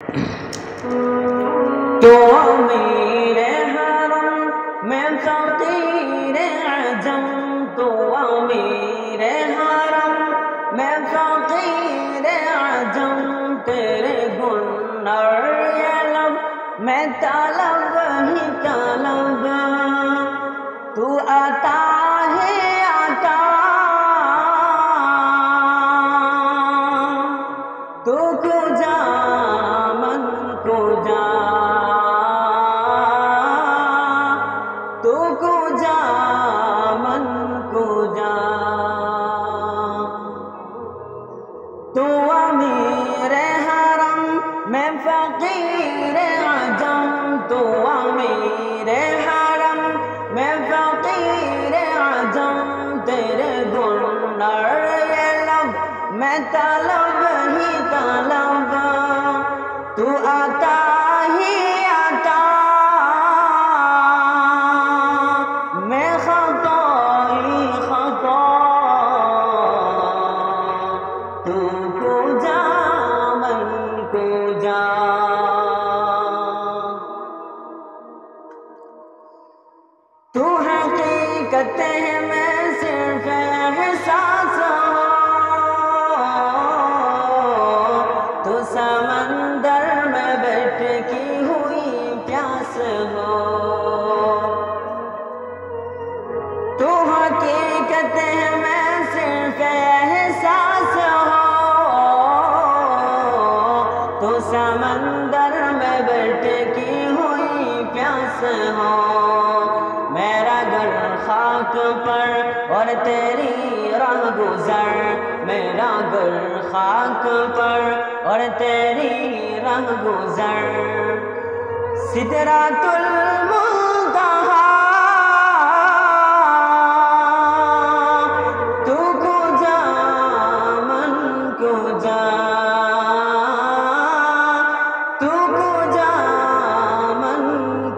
تو امیر حرم میں فقیر عجم، تو امیر حرم میں فقیر عجم، تیرے گنر یہ لب میں طلب ہی طلب، تو عطا ہے عطا، تو کجا من کجا، تو کجا من کجا، تو امیر حرم میں فقیر عجم، تو امیر حرم میں فقیر عجم، تیرے گنر یہ لب میں طلب ہی طلب، تو عطا ہی عطا، میں خطا ہی خطا، تو کجا من کجا، تو حقیقت ہے میں صرف احساس ہوں، تو سمندر میں بھٹکی ہوئی پیاس ہو، تو حقیقت ہے میں صرف احساس ہوں، تو سمندر میں بھٹکی ہوئی پیاس ہو، میرا گھر خاک پر اور تیری راہ گزر، میرا گھر خاک پر اور تیری راہ گزر، سدرۃ المنتہا، تو کجا من کجا، تو کجا من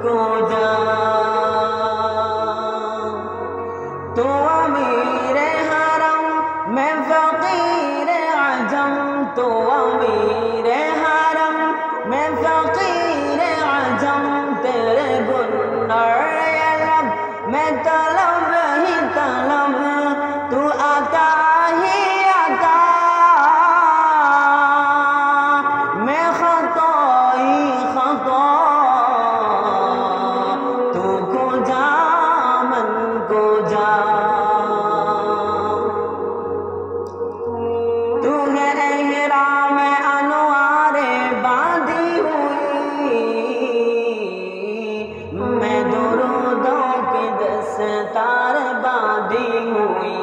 کجا، تو امیر حرم میں فقیر عجم، تو امیر حرم میں فقیر عجم، تیرے گنر یہ لب میں طلب ہی طلب، تو عطا ہی عطا، میں خطا ہی خطا، تو کجا من کجا، تو ہے احرام انوار باندھی ہوئی، میں درودوں کی دستار باندھی ہوئی،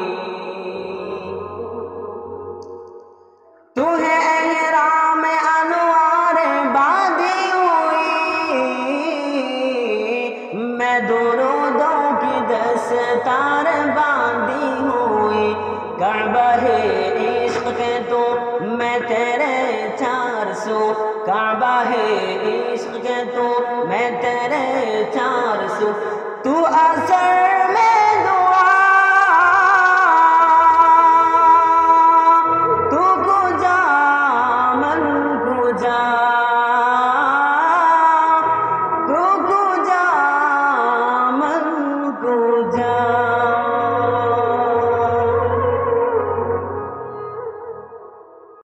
تو ہے احرام انوار باندھی ہوئی، میں درودوں کی دستار باندھی ہوئی، کعبہ ہے عشق کے تو میں تیرے چار سو، کعبہ ہے عشق کے تو میں تیرے چار سو، تو اثر